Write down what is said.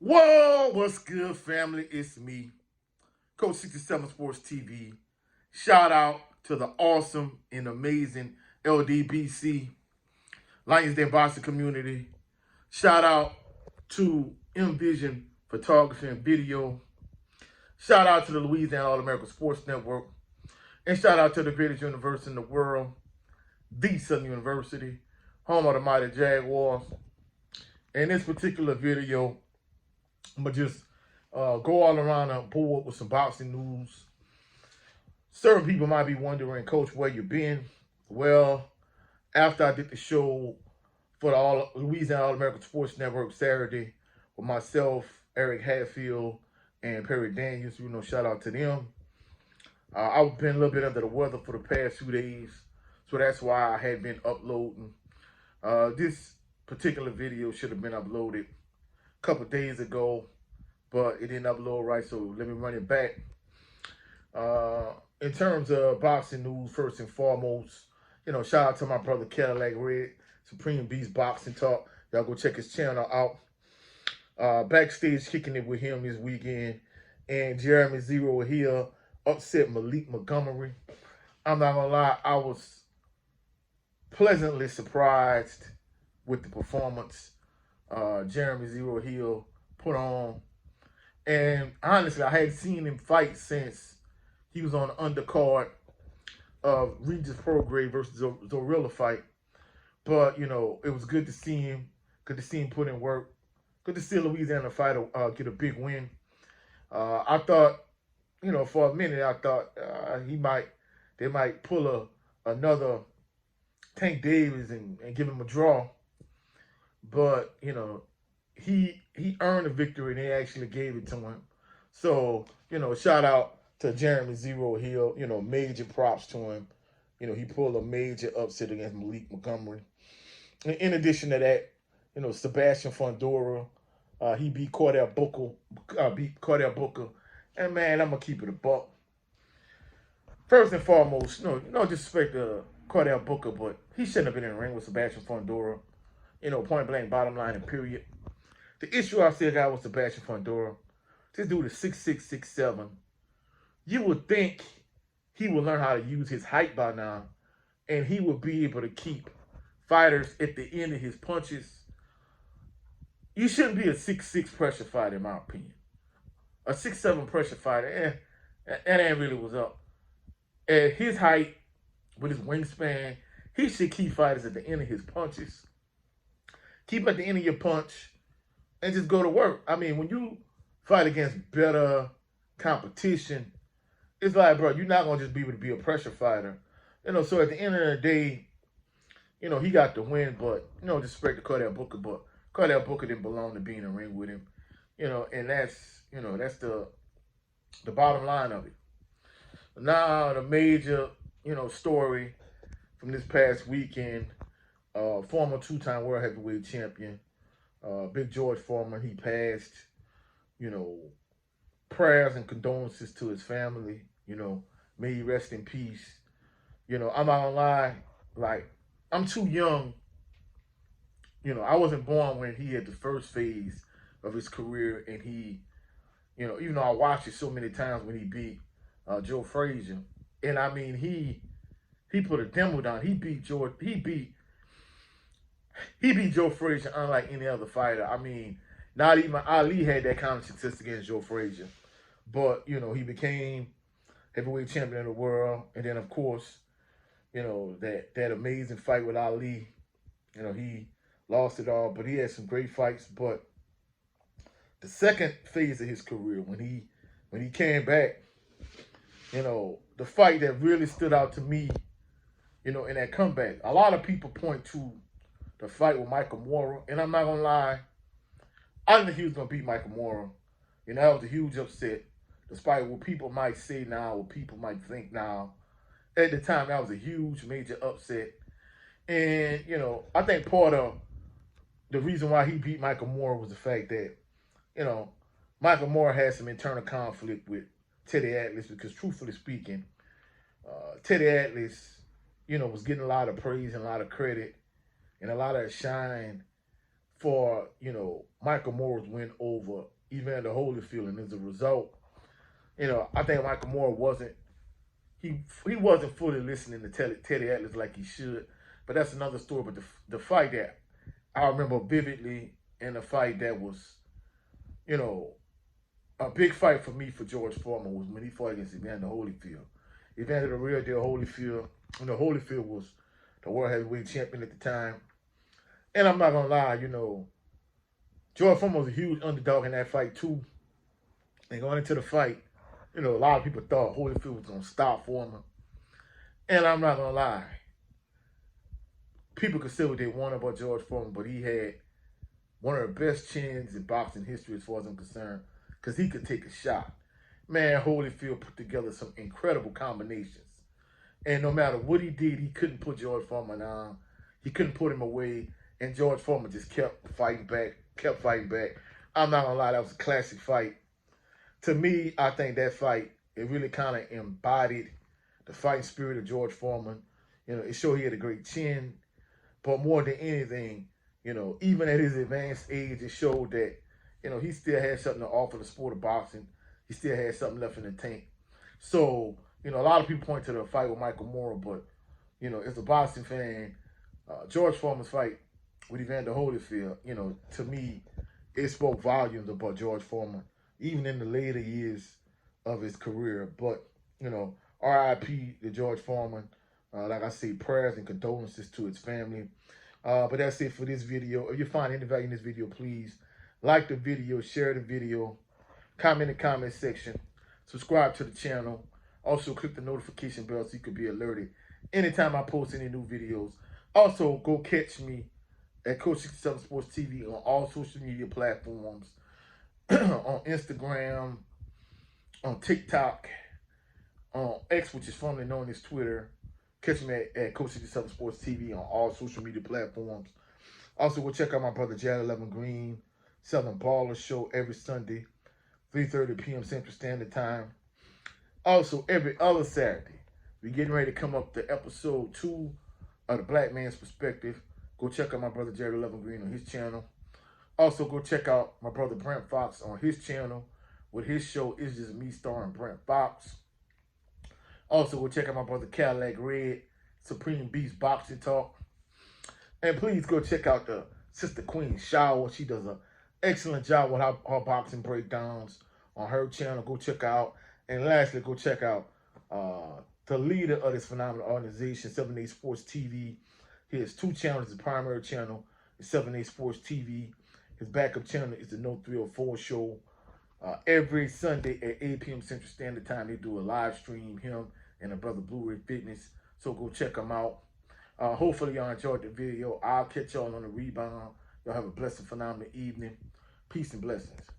Whoa, what's good, family? It's me, Coach 67 Sports TV. Shout out to the awesome and amazing LDBC, Lions Den Boxing community. Shout out to Envision Photography and Video. Shout out to the Louisiana All-American Sports Network. And shout out to the greatest university in the world, the Southern University, home of the mighty Jaguars. In this particular video, I'm going to just go all around the board with some boxing news. Certain people might be wondering, Coach, where you been? Well, after I did the show for the Louisiana All-American Sports Network Saturday with myself, Eric Hatfield, and Perry Daniels, shout out to them. I've been a little bit under the weather for the past 2 days, so that's why I had been uploading. This particular video should have been uploaded a couple days ago, but it didn't upload right, so let me run it back. In terms of boxing news, first and foremost, shout out to my brother Cadillac Red, Supreme Beast Boxing Talk. Y'all go check his channel out. Backstage kicking it with him this weekend, and Jeremy Zero here upset Malik Montgomery. I'm not gonna lie, I was pleasantly surprised with the performance Jeremy Zero Hill put on. And honestly, I hadn't seen him fight since he was on the undercard of Regis Prograis versus Zorilla fight. But, it was good to see him. Good to see him put in work. Good to see a Louisiana fighter get a big win. I thought, for a minute, I thought they might pull another Tank Davis and give him a draw. But, he earned a victory and they actually gave it to him. So, shout out to Jeremy Zero Hill, major props to him. He pulled a major upset against Malik Montgomery. And in addition to that, Sebastian Fundora, he beat Cordell Booker. And man, I'm gonna keep it a buck. First and foremost, no disrespect to Cordell Booker, but he shouldn't have been in the ring with Sebastian Fundora. Point blank, bottom line, and period. The issue I still got with Sebastian Fundora, this dude is 6'6", 6'7". You would think he would learn how to use his height by now, and he would be able to keep fighters at the end of his punches. You shouldn't be a 6'6" pressure fighter, in my opinion. A 6'7" pressure fighter, that ain't really what's up. At his height, with his wingspan, he should keep fighters at the end of his punches. Keep at the end of your punch and just go to work. I mean, when you fight against better competition, it's like, bro, you're not going to just be able to be a pressure fighter. So at the end of the day, he got the win, but, disrespect to Cordell Booker, but Cordell Booker didn't belong to be in the ring with him. And that's the bottom line of it. Now, the major, story from this past weekend, former two-time world heavyweight champion, Big George Foreman, he passed. Prayers and condolences to his family. May he rest in peace. I'm not gonna lie, like, I'm too young. I wasn't born when he had the first phase of his career, and he, even though I watched it so many times when he beat Joe Frazier, and I mean he put a demo down. He beat Joe Frazier unlike any other fighter. I mean, not even Ali had that kind of success against Joe Frazier. But, he became heavyweight champion of the world. And then, of course, that amazing fight with Ali, he lost it all. But he had some great fights. But the second phase of his career, when he came back, the fight that really stood out to me, in that comeback, a lot of people point to the fight with Michael Moorer. And I'm not going to lie, I didn't think he was going to beat Michael Moorer. That was a huge upset. Despite what people might say now, what people might think now. At the time, that was a huge, major upset. And, I think part of the reason why he beat Michael Moorer was the fact that, Michael Moorer had some internal conflict with Teddy Atlas because, truthfully speaking, Teddy Atlas, was getting a lot of praise and a lot of credit and a lot of shine for, Michael Moore's win over Evander Holyfield, and as a result, I think Michael Moore he wasn't fully listening to Teddy Atlas like he should. But that's another story. But the fight that I remember vividly, and the fight that was, you know, a big fight for me for George Foreman was when he fought against Evander Holyfield. Evander the real deal Holyfield. Holyfield was the world heavyweight champion at the time. And I'm not gonna lie, George Foreman was a huge underdog in that fight too. And going into the fight, a lot of people thought Holyfield was gonna stop Foreman. And I'm not gonna lie, people could say what they want about George Foreman, but he had one of the best chins in boxing history as far as I'm concerned, because he could take a shot. Man, Holyfield put together some incredible combinations. And no matter what he did, he couldn't put George Foreman down. He couldn't put him away. And George Foreman just kept fighting back. I'm not going to lie, that was a classic fight. To me, I think that fight, it really kind of embodied the fighting spirit of George Foreman. It showed he had a great chin. But more than anything, even at his advanced age, it showed that, he still had something to offer the sport of boxing. He still had something left in the tank. So, a lot of people point to the fight with Michael Moore, but, as a boxing fan, George Foreman's fight with Evander Holyfield, to me, it spoke volumes about George Foreman, even in the later years of his career. But, R.I.P. to George Foreman. Like I say, prayers and condolences to his family. But that's it for this video. If you find any value in this video, please like the video, share the video, comment in the comment section, subscribe to the channel. Also, click the notification bell so you can be alerted anytime I post any new videos. Also, go catch me at Coach 67 Sports TV on all social media platforms, on Instagram, on TikTok, on X, which is formerly known as Twitter. Catch me at Coach 67 Sports TV on all social media platforms. Also, go check out my brother Jared 11 Green, Southern Baller Show every Sunday, 3:30 p.m. Central Standard Time. Also, every other Saturday, we're getting ready to come up to episode 2 of The Black Man's Perspective. Go check out my brother Jared 11 Green on his channel. Also, go check out my brother Brent Fox on his channel with his show, It's Just Me, starring Brent Fox. Also, go check out my brother Cadillac Red, Supreme Beast Boxing Talk. And please go check out the Sister Queen Shower. She does an excellent job with her boxing breakdowns on her channel. Go check out. And lastly, go check out the leader of this phenomenal organization, 7A Sports TV. He has 2 channels. His primary channel is 7A Sports TV. His backup channel is the No 304 Show. Every Sunday at 8 p.m. Central Standard Time, they do a live stream, him and a brother Blu-ray Fitness. So go check them out. Hopefully y'all enjoyed the video. I'll catch y'all on the rebound. Y'all have a blessed, phenomenal evening. Peace and blessings.